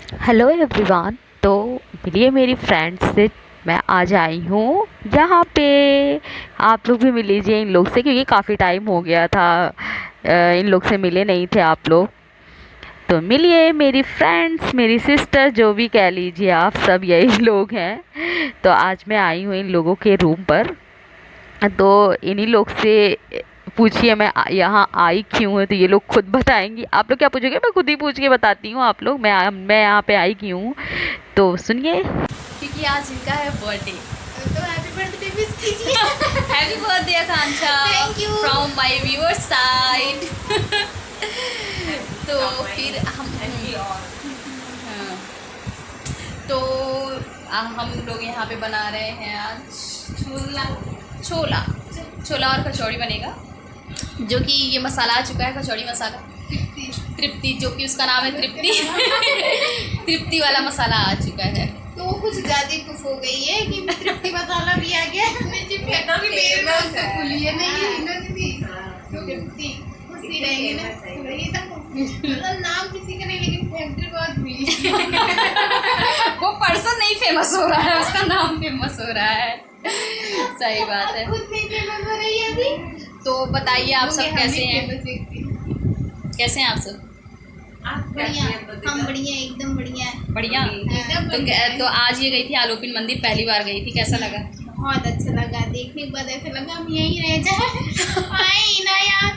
Hello everyone. तो मिलिए मेरी फ्रेंड्स से। मैं आज आई हूँ यहाँ पे। आप लोग भी मिल लीजिए इन लोग से, क्योंकि काफ़ी टाइम हो गया था। इन लोग से मिले नहीं थे आप लोग। तो मिलिए मेरी फ्रेंड्स, मेरी सिस्टर, जो भी कह लीजिए आप, सब यही लोग हैं। तो आज मैं आई हूँ इन लोगों के रूम पर। तो इन्हीं लोग से पूछिए मैं यहाँ आई क्यों हूँ, तो ये लोग खुद बताएंगी। आप लोग क्या पूछोगे, मैं खुद ही पूछ के बताती हूँ आप लोग मैं यहाँ पे आई क्यों हूँ। तो सुनिए। क्योंकि आज इनका है बर्थडे। तो हैप्पी बर्थडे विश कीजिए। Happy birthday Akanksha Thank you. From my viewer side. तो फिर हाँ। तो हम लोग यहाँ पे बना रहे हैं आज छोला छोला छोला और कचौड़ी बनेगा, जो कि ये मसाला आ चुका है, कचौड़ी मसाला तृप्ति, जो कि उसका नाम है तृप्ति। तृप्ति वाला मसाला आ चुका है। तो वो कुछ ज़्यादा ही खुश हो गई है कि तृप्ति मसाला भी आ गया। मुझे फेंका भी मेरे में उससे खुली है नहीं इन्होंने दी। तो तृप्ति खुशी रहेगी ना। ये तो मतलब नाम किसी का नहीं, लेकिन फैक्ट्री बहुत हुई। वो पर्सन नहीं फेमस हो रहा है, उसका नाम फेमस हो रहा है। सही बात है। खुद नहीं फेमस हो रही है अभी। तो बताइए आप सब कैसे हैं? कैसे हैं आप सब? बढ़िया, हम बढ़िया, एकदम बढ़िया। बढ़िया। तो आज ये गई थी आलोपिन मंदिर, पहली बार गई थी, कैसा लगा? बहुत अच्छा लगा। देखने के बाद ऐसा लगा हम यहीं रह जाए। आए ही ना यार।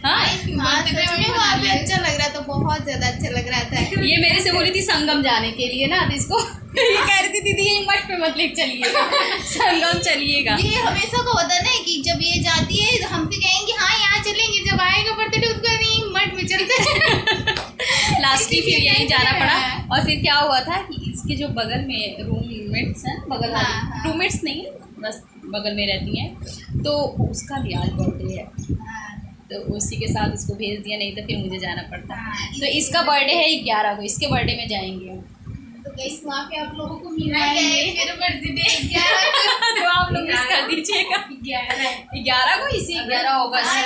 हाँ? हाँ, सच में वहाँ पे अच्छा लग रहा था, बहुत ज्यादा अच्छा लग रहा था। ये मेरे से बोली थी संगम जाने के लिए ना, तो इसको ये कह रही थी दीदी ये मठ पे मत ले चलिएगा, संगम चलिएगा। ये हमेशा का होता है ना कि जब ये जाती है हमसे कहेंगे हाँ यहाँ चलेंगे, जब आएगा बर्थडे उसको नहीं मठ में चलते हैं। लास्ट की फिर यहीं जाना पड़ा। और फिर क्या हुआ था कि इसके जो बगल में रूममेट्स हैं, बगल वाली रूममेट्स नहीं बस बगल में रहती हैं, तो उसका भी आज बर्थडे है, तो उसी के साथ उसको भेज दिया, नहीं तो फिर मुझे जाना पड़ता। तो इसका बर्थडे है 11 को, इसके बर्थडे में जाएंगे हम। तो गाइस वहाँ पे आप लोगों को मिलाएंगे। मेरा बर्थडे 11 तो आप लोग मिस कर दीजिएगा। 11 को, इसी 11 होगा। हाँ,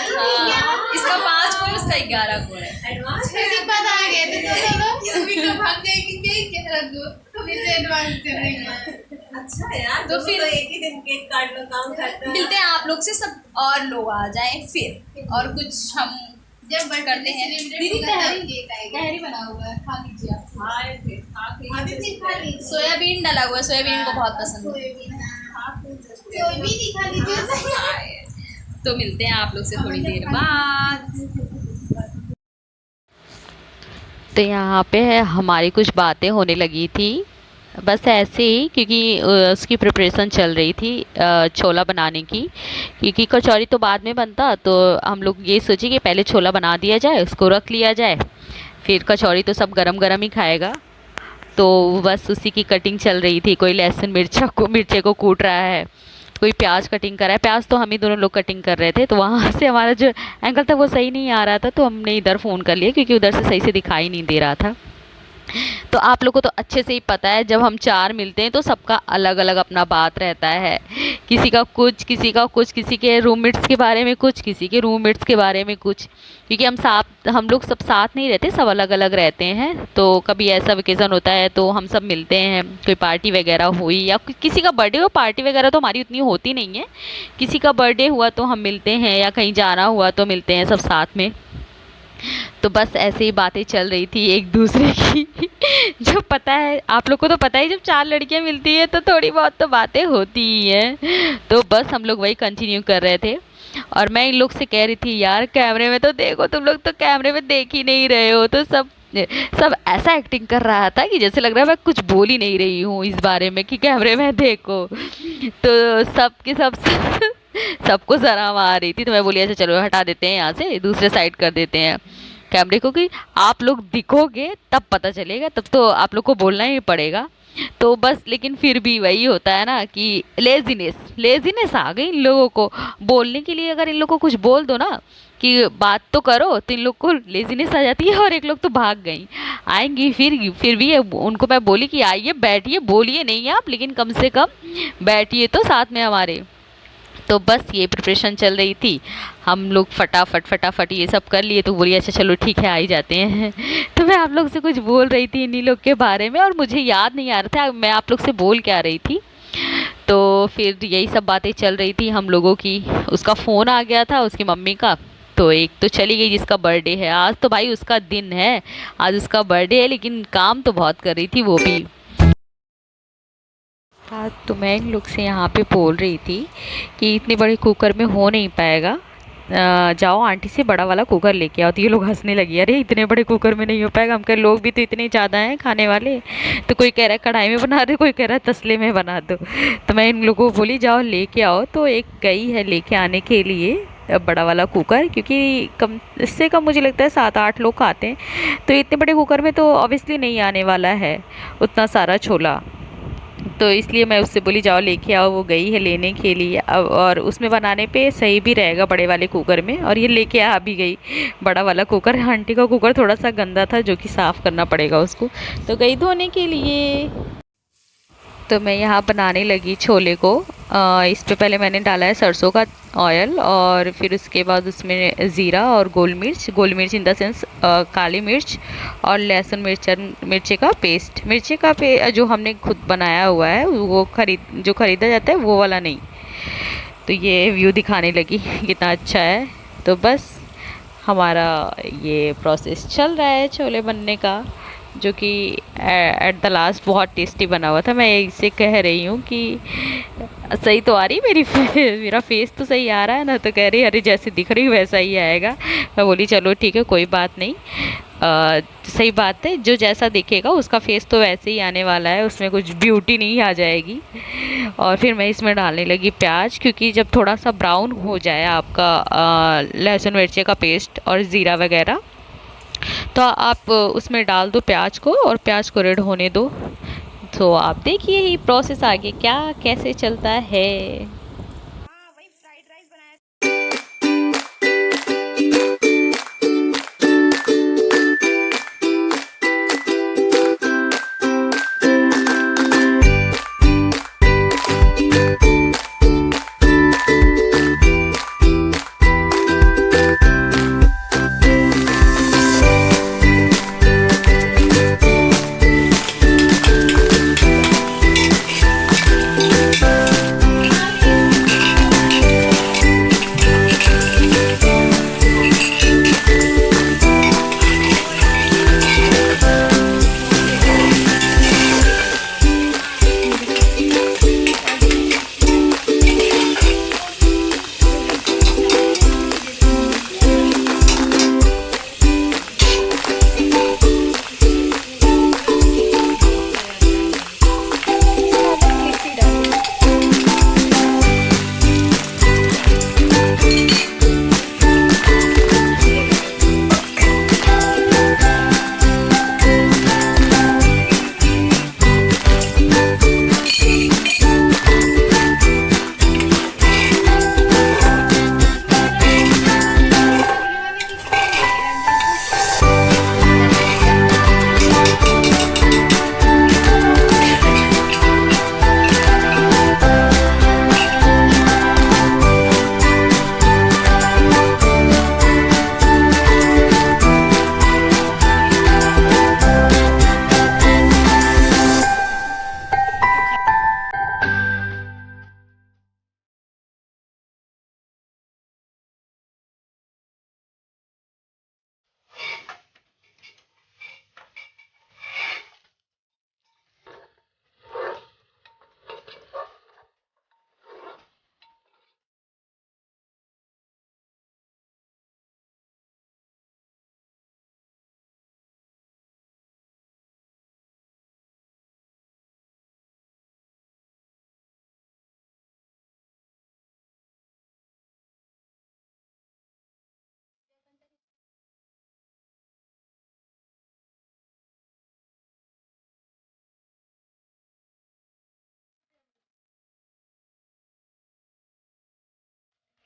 इसका 5 को, उसका 11 को है। एडवांस बाद आ गए थे तो लोग भी तो भाग गए कि क्या 11 को हमें से एडवांस कर रहे हैं। अच्छा यार, तो फिर एक ही दिन केक काटना काम करता है। मिलते हैं आप लोग से, सब और लोग आ जाएं फिर, और कुछ हम जब करते हैं। दीदी तहरी बना हुआ है, खा लीजिए आप। सोयाबीन डाला हुआ है, सोयाबीन को बहुत पसंद है। सोयाबीन खा लीजिए। तो मिलते हैं आप लोग से थोड़ी देर बाद। तो यहाँ पे हमारी कुछ बातें होने लगी थी, बस ऐसे ही, क्योंकि उसकी प्रिपरेशन चल रही थी छोला बनाने की। क्योंकि कचौड़ी तो बाद में बनता, तो हम लोग ये सोचे कि पहले छोला बना दिया जाए, उसको रख लिया जाए, फिर कचौड़ी तो सब गरम गरम ही खाएगा। तो बस उसी की कटिंग चल रही थी। कोई लहसुन मिर्चे को कूट रहा है, कोई प्याज कटिंग कर रहा है। प्याज तो हम ही दोनों लोग कटिंग कर रहे थे। तो वहाँ से हमारा जो एंगल था वो सही नहीं आ रहा था, तो हमने इधर फ़ोन कर लिया, क्योंकि उधर से सही से दिखाई नहीं दे रहा था। तो आप लोग को तो अच्छे से ही पता है, जब हम 4 मिलते हैं तो सबका अलग अलग अपना बात रहता है। किसी का कुछ, किसी का कुछ, किसी के रूममेट्स के बारे में कुछ, किसी के रूममेट्स के बारे में कुछ। क्योंकि हम लोग सब साथ नहीं रहते, सब अलग अलग रहते हैं। तो कभी ऐसा वेकेज़न होता है तो हम सब मिलते हैं, कोई पार्टी वगैरह हुई या किसी का बर्थडे हो। पार्टी वगैरह तो हमारी उतनी होती नहीं है, किसी का बर्थडे हुआ तो हम मिलते हैं, या कहीं जाना हुआ तो मिलते हैं सब साथ में। तो बस ऐसे ही बातें चल रही थी एक दूसरे की। जो पता है आप लोग को, तो पता ही, जब 4 लड़कियां मिलती है तो थोड़ी बहुत तो बातें होती ही हैं। तो बस हम लोग वही कंटिन्यू कर रहे थे। और मैं इन लोग से कह रही थी, यार कैमरे में तो देखो, तुम लोग तो कैमरे में देख ही नहीं रहे हो। तो सब ऐसा एक्टिंग कर रहा था कि जैसे लग रहा है मैं कुछ बोल ही नहीं रही हूँ इस बारे में कि कैमरे में देखो। तो सबको शर्म आ रही थी। तो मैं बोली अच्छा चलो हटा देते हैं, यहाँ से दूसरे साइड कर देते हैं कैमरे को, कि आप लोग दिखोगे तब पता चलेगा, तब तो आप लोग को बोलना ही पड़ेगा। तो बस, लेकिन फिर भी वही होता है ना कि लेजीनेस आ गई इन लोगों को बोलने के लिए। अगर इन लोगों को कुछ बोल दो ना कि बात तो करो, तो इन लोग को लेजीनेस आ जाती है, और एक लोग तो भाग गई। आएंगी फिर भी उनको मैं बोली कि आइए बैठिए, बोलिए नहीं आप, लेकिन कम से कम बैठिए तो साथ में हमारे। तो बस ये प्रिपरेशन चल रही थी। हम लोग फटाफट ये सब कर लिए, तो बोली अच्छा चलो ठीक है आ ही जाते हैं। तो मैं आप लोग से कुछ बोल रही थी इन्हीं लोग के बारे में, और मुझे याद नहीं आ रहा था मैं आप लोग से बोल क्या रही थी। तो फिर यही सब बातें चल रही थी हम लोगों की। उसका फ़ोन आ गया था उसकी मम्मी का, तो एक तो चली गई जिसका बर्थडे है आज, तो भाई उसका दिन है, आज उसका बर्थडे है, लेकिन काम तो बहुत कर रही थी वो भी। हाँ, तो मैं इन लोग से यहाँ पे बोल रही थी कि इतने बड़े कुकर में हो नहीं पाएगा, जाओ आंटी से बड़ा वाला कुकर लेके आओ। तो ये लोग हंसने लगी, अरे इतने बड़े कुकर में नहीं हो पाएगा, हम कह लोग भी तो इतने ज़्यादा हैं खाने वाले। तो कोई कह रहा है कढ़ाई में बना दो, कोई कह रहा है तसले में बना दो। तो मैं इन लोगों को बोली जाओ लेके आओ, तो एक गई है लेके आने के लिए बड़ा वाला कुकर, क्योंकि कम इससे कम मुझे लगता है 7-8 लोग खाते हैं, तो इतने बड़े कुकर में तो ऑब्वियसली नहीं आने वाला है उतना सारा छोला। तो इसलिए मैं उससे बोली जाओ लेके आओ, वो गई है लेने के लिए। अब और उसमें बनाने पे सही भी रहेगा बड़े वाले कुकर में, और ये लेके आ भी गई बड़ा वाला कुकर। आंटी का कुकर थोड़ा सा गंदा था जो कि साफ़ करना पड़ेगा उसको, तो गई धोने के लिए। तो मैं यहाँ बनाने लगी छोले को। इस पे पहले मैंने डाला है सरसों का ऑयल, और फिर उसके बाद उसमें ज़ीरा और गोल मिर्च इन द सेंस काली मिर्च, और लहसुन मिर्ची का पेस्ट, जो हमने खुद बनाया हुआ है, वो जो ख़रीदा जाता है वो वाला नहीं। तो ये व्यू दिखाने लगी कितना अच्छा है। तो बस हमारा ये प्रोसेस चल रहा है छोले बनने का, जो कि एट द लास्ट बहुत टेस्टी बना हुआ था। मैं इससे कह रही हूँ कि सही तो आ रही मेरा फेस तो सही आ रहा है ना, तो कह रही अरे जैसे दिख रही वैसा ही आएगा। मैं बोली चलो ठीक है कोई बात नहीं, सही बात है, जो जैसा दिखेगा उसका फेस तो वैसे ही आने वाला है, उसमें कुछ ब्यूटी नहीं आ जाएगी। और फिर मैं इसमें डालने लगी प्याज, क्योंकि जब थोड़ा सा ब्राउन हो जाए आपका लहसुन मिर्ची का पेस्ट और ज़ीरा वगैरह, तो आप उसमें डाल दो प्याज को, और प्याज को रेड होने दो। तो आप देखिए ही प्रोसेस आगे क्या कैसे चलता है।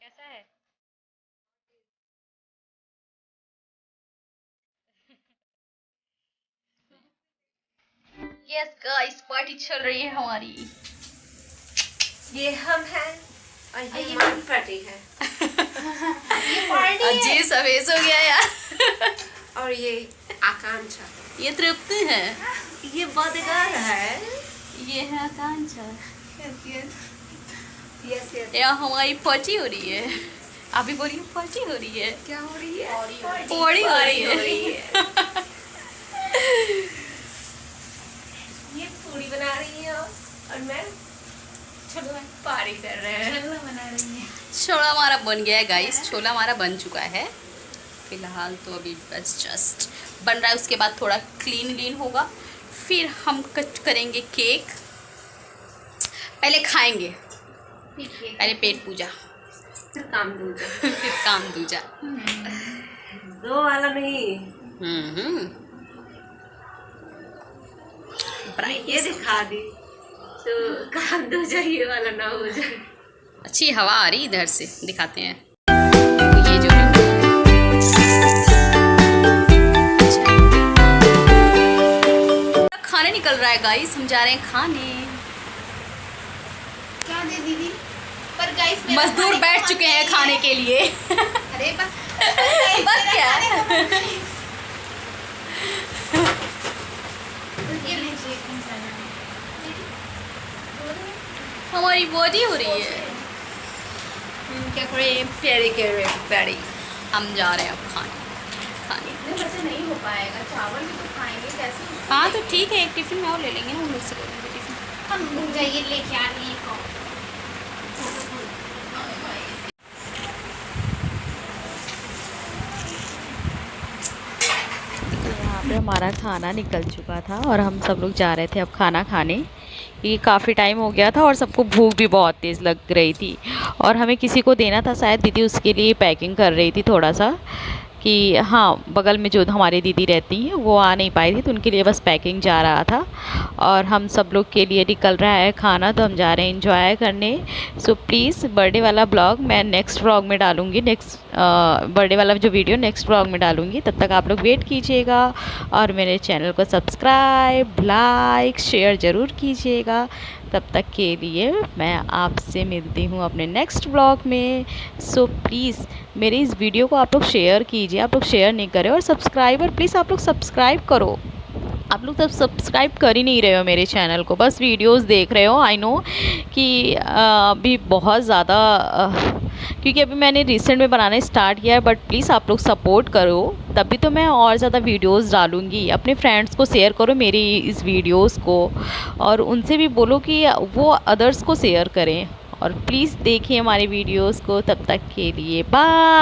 कैसा है? यस गाइस, पार्टी चल रही है हमारी। ये हम हैं और ये मान पड़ी है। ये पार्टी है। अजीब सवेस हो गया यार। और ये आकांक्षा, ये तृप्ति है, ये बदगार है। ये है आकांक्षा। Yes yes. या हमारी पार्टी हो रही है। अभी बोलिए पार्टी हो रही है। क्या हो रही है? पौड़ी हो रही है। ये पूरी बना रही है और मैं छोला पारी कर रहे हैं। छोला बना रही है। छोला हमारा बन गया है गाइस, छोला हमारा बन चुका है फिलहाल तो अभी बस जस्ट बन रहा है। उसके बाद थोड़ा क्लीन होगा, फिर हम कट करेंगे केक। पहले खाएंगे, पहले पेट पूजा, फिर काम दूजा। फिर काम दूजा। दो वाला नहीं, ये दिखा दी तो काम दूजा ये वाला ना हो जाए। अच्छी हवा आ रही इधर से, दिखाते हैं। ये जो खाने निकल रहा है गाइस, हम जा रहे हैं खाने। क्या दे दीदी? पर गाइस मजदूर बैठ चुके हैं खाने के लिए। अरे बस क्या ये लीजिए इंसान। हमारी बॉडी हो रही है। क्या करें, प्यारी प्यारी। हम जा रहे हैं अब खाने। वैसे नहीं हो पाएगा, चावल भी तो खाएंगे कैसे? हाँ तो ठीक है, एक टिफिन में और ले लेंगे ना, हम लोग से ले लेंगे टिफिन। हम जाइए लेके आ रही है। यहाँ पे हमारा खाना निकल चुका था और हम सब लोग जा रहे थे अब खाना खाने। ये काफ़ी टाइम हो गया था और सबको भूख भी बहुत तेज़ लग रही थी और हमें किसी को देना था, शायद दीदी उसके लिए पैकिंग कर रही थी थोड़ा सा कि हाँ, बगल में जो हमारी दीदी रहती हैं वो आ नहीं पाई थी तो उनके लिए बस पैकिंग जा रहा था। और हम सब लोग के लिए निकल रहा है खाना, तो हम जा रहे हैं एंजॉय करने। सो प्लीज़ बर्थडे वाला ब्लॉग मैं नेक्स्ट ब्लॉग में डालूँगी, नेक्स्ट बर्थडे वाला जो वीडियो नेक्स्ट ब्लॉग में डालूँगी। तब तक आप लोग वेट कीजिएगा और मेरे चैनल को सब्सक्राइब, लाइक, शेयर ज़रूर कीजिएगा। तब तक के लिए मैं आपसे मिलती हूँ अपने नेक्स्ट ब्लॉग में। सो प्लीज़ मेरी इस वीडियो को आप लोग शेयर कीजिए, आप लोग शेयर नहीं करें, और सब्सक्राइबर प्लीज़ आप लोग सब्सक्राइब करो। आप लोग तब सब्सक्राइब कर ही नहीं रहे हो मेरे चैनल को, बस वीडियोस देख रहे हो। आई नो कि अभी बहुत ज़्यादा क्योंकि अभी मैंने रिसेंट में बनाना स्टार्ट किया है, बट प्लीज़ आप लोग सपोर्ट करो, तभी तो मैं और ज़्यादा वीडियोस डालूँगी। अपने फ्रेंड्स को शेयर करो मेरी इस वीडियोस को, और उनसे भी बोलो कि वो अदर्स को शेयर करें, और प्लीज़ देखिए हमारे वीडियोस को। तब तक के लिए बाय।